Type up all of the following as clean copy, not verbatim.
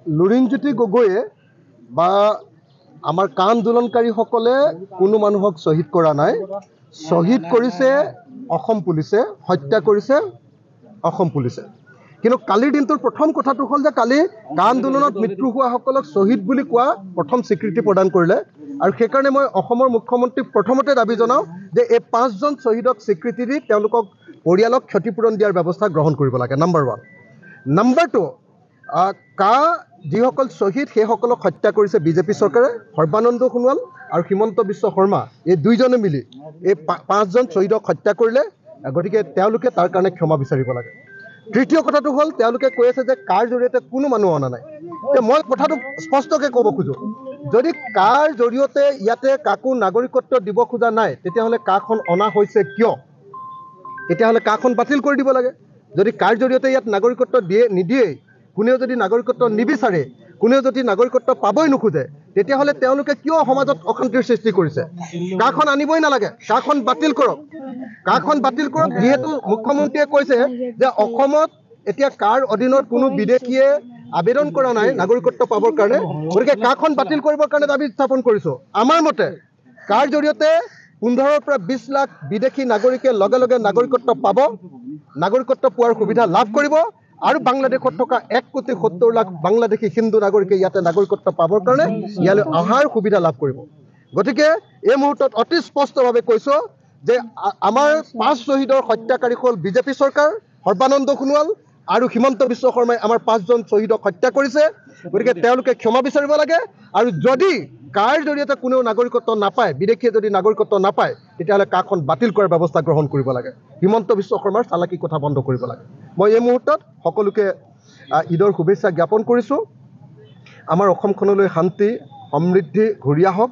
লুৰিণজ্যোতি গগৈয়ে বা আমাৰ কা আন্দোলনকাৰীসকলে কোনো মানুহক শ্বহীদ কৰা নাই। শ্বহীদ কৰিছে অসম পুলিচে, হত্যা কৰিছে অসম পুলিচে। কিন্তু কালিৰ দিনটোৰ প্ৰথম কথাটো হ'ল যে কালি কা আন্দোলনত মৃত্যু হোৱাসকলক শ্বহীদ বুলি কোৱা প্ৰথম স্বীকৃতি প্ৰদান কৰিলে। আৰু সেইকাৰণে মই অসমৰ মুখ্যমন্ত্ৰীক প্ৰথমতে দাবী জনাওঁ যে এই 5জন শ্বহীদক স্বীকৃতি দি তেওঁলোকক পৰিয়ালক ক্ষতিপূৰণ দিয়াৰ ব্যৱস্থা গ্ৰহণ কৰিব লাগে। নাম্বাৰ 1। নাম্বাৰ 2, কা যিসকল শ্বহীদ সেইসকলক হত্যা কৰিছে বিজেপি চৰকাৰে। সৰ্বানন্দ সোণোৱাল আৰু হিমন্ত বিশ্ব শৰ্মা এই দুইজনে মিলি এই 5জন শ্বহীদক হত্যা কৰিলে। গতিকে তেওঁলোকে তাৰ কাৰণে ক্ষমা বিচাৰিব লাগে। তৃতীয় কথাটো হ'ল তেওঁলোকে কৈ আছে যে কাৰ জৰিয়তে কোনো মানুহ অনা নাই। মই কথাটো স্পষ্টকৈ ক'ব খোজোঁ, যদি কাৰ জৰিয়তে ইয়াতে কাকো নাগৰিকত্ব দিব খোজা নাই তেতিয়াহ'লে কাখন অনা হৈছে কিয়? তেতিয়াহ'লে কাখন বাতিল কৰি দিব লাগে। যদি কাৰ জৰিয়তে ইয়াত নাগৰিকত্ব নিদিয়েই, কোনেও যদি নাগৰিকত্ব নিবিচাৰে, কোনেও যদি নাগৰিকত্ব পাবই নোখোজে, তেতিয়াহ'লে তেওঁলোকে কিয় সমাজত অশান্তিৰ সৃষ্টি কৰিছে? কাখন আনিবই নালাগে, কাখন বাতিল কৰক। কাখন বাতিল কৰক, যিহেতু মুখ্যমন্ত্ৰীয়ে কৈছে যে অসমত এতিয়া কাৰ অধীনত কোনো বিদেশীয়ে আবেদন কৰা নাই নাগৰিকত্ব পাবৰ কাৰণে। গতিকে কাখন বাতিল কৰিবৰ কাৰণে দাবী উত্থাপন কৰিছোঁ। আমাৰ মতে কাৰ জৰিয়তে 15 পৰা 20 লাখ বিদেশী নাগৰিকে লগে লগে নাগৰিকত্ব পাব, নাগৰিকত্ব পোৱাৰ সুবিধা লাভ কৰিব। আৰু বাংলাদেশত থকা 1,70 লাখ বাংলাদেশী হিন্দু নাগৰিকে ইয়াতে নাগৰিকত্ব পাবৰ কাৰণে ইয়ালৈ অহাৰ সুবিধা লাভ কৰিব। গতিকে এই মুহূৰ্তত অতি স্পষ্টভাৱে কৈছোঁ যে আমাৰ 5 শ্বহীদৰ হত্যাকাৰী হ'ল বিজেপি চৰকাৰ, সৰ্বানন্দ সোণোৱাল আৰু হিমন্ত বিশ্ব শৰ্মাই আমাৰ 5জন শ্বহীদক হত্যা কৰিছে। গতিকে তেওঁলোকে ক্ষমা বিচাৰিব লাগে। আৰু যদি কাৰ জৰিয়তে কোনেও নাগৰিকত্ব নাপায়, বিদেশীয়ে যদি নাগৰিকত্ব নাপায়, তেতিয়াহ'লে কাখন বাতিল কৰাৰ ব্যৱস্থা গ্ৰহণ কৰিব লাগে। হিমন্ত বিশ্ব শৰ্মাৰ চালাকি কথা বন্ধ কৰিব লাগে। মই এই মুহূৰ্তত সকলোকে ঈদৰ শুভেচ্ছা জ্ঞাপন কৰিছোঁ। আমাৰ অসমখনলৈ শান্তি সমৃদ্ধি ঘূৰি আহক,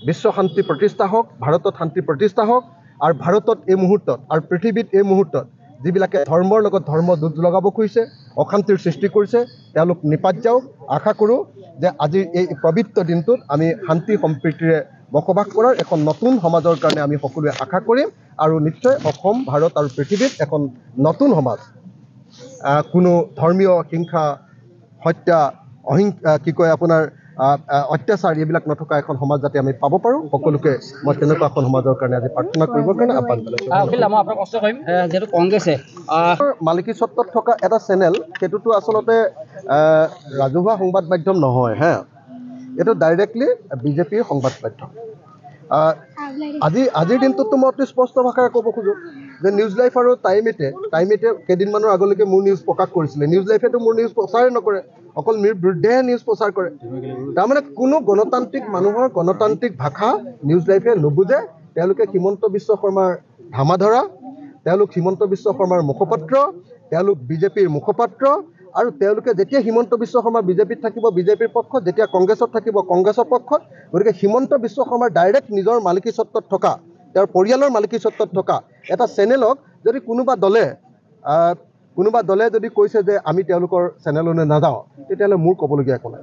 বিশ্ব শান্তি প্ৰতিষ্ঠা হওক, ভাৰতত শান্তি প্ৰতিষ্ঠা হওক। আৰু ভাৰতত এই মুহূৰ্তত আৰু পৃথিৱীত এই মুহূৰ্তত যিবিলাকে ধৰ্মৰ লগত ধৰ্ম যুঁজ লগাব খুজিছে, অশান্তিৰ সৃষ্টি কৰিছে, তেওঁলোক নিপাত যাওক। আশা কৰোঁ যে আজিৰ এই পবিত্ৰ দিনটোত আমি শান্তি সম্প্ৰীতিৰে বসবাস কৰাৰ এখন নতুন সমাজৰ কাৰণে আমি সকলোৱে আশা কৰিম। আৰু নিশ্চয় অসম, ভাৰত আৰু পৃথিৱীত এখন নতুন সমাজ, কোনো ধৰ্মীয় হিংসা, হত্যা, আপোনাৰ অত্যাচাৰ এইবিলাক নথকা এখন সমাজ যাতে আমি পাব পাৰোঁ, সকলোকে মই তেনেকুৱা এখন সমাজৰ কাৰণে আজি প্ৰাৰ্থনা কৰিবৰ কাৰণে আহ্বান জনাইছোঁ। মালিকী স্বত্বত থকা এটা চেনেল, সেইটোতো আচলতে ৰাজহুৱা সংবাদ মাধ্যম নহয়, এইটো ডাইৰেক্টলি বিজেপিৰ সংবাদ মাধ্যম। আজিৰ দিনটোততো মই অতি স্পষ্ট ভাষাৰে ক'ব খোজোঁ যে নিউজ লাইভ আৰু টাইম এইটে কেইদিনমানৰ আগলৈকে মোৰ নিউজ প্ৰকাশ কৰিছিলে। নিউজ লাইভেতো মোৰ নিউজ প্ৰচাৰে নকৰে, অকল মোৰ বিৰুদ্ধেহে নিউজ প্ৰচাৰ কৰে। তাৰমানে কোনো গণতান্ত্ৰিক মানুহৰ গণতান্ত্ৰিক ভাষা নিউজ লাইভে নুবুজে। তেওঁলোকে হিমন্ত বিশ্ব শৰ্মাৰ ধামাধৰা, তেওঁলোক হিমন্ত বিশ্ব শৰ্মাৰ মুখপাত্ৰ, তেওঁলোক বিজেপিৰ মুখপাত্ৰ। আৰু তেওঁলোকে যেতিয়া হিমন্ত বিশ্ব শৰ্মা বিজেপিত থাকিব বিজেপিৰ পক্ষত, যেতিয়া কংগ্ৰেছত থাকিব কংগ্ৰেছৰ পক্ষত। গতিকে হিমন্ত বিশ্ব শৰ্মাৰ ডাইৰেক্ট নিজৰ মালিকী স্বত্বত থকা, তেওঁৰ পৰিয়ালৰ মালিকী স্বত্বত থকা এটা চেনেলক যদি কোনোবা দলে যদি কৈছে যে আমি তেওঁলোকৰ চেনেললৈ নাযাওঁ, তেতিয়াহ'লে মোৰ ক'বলগীয়া একো নাই।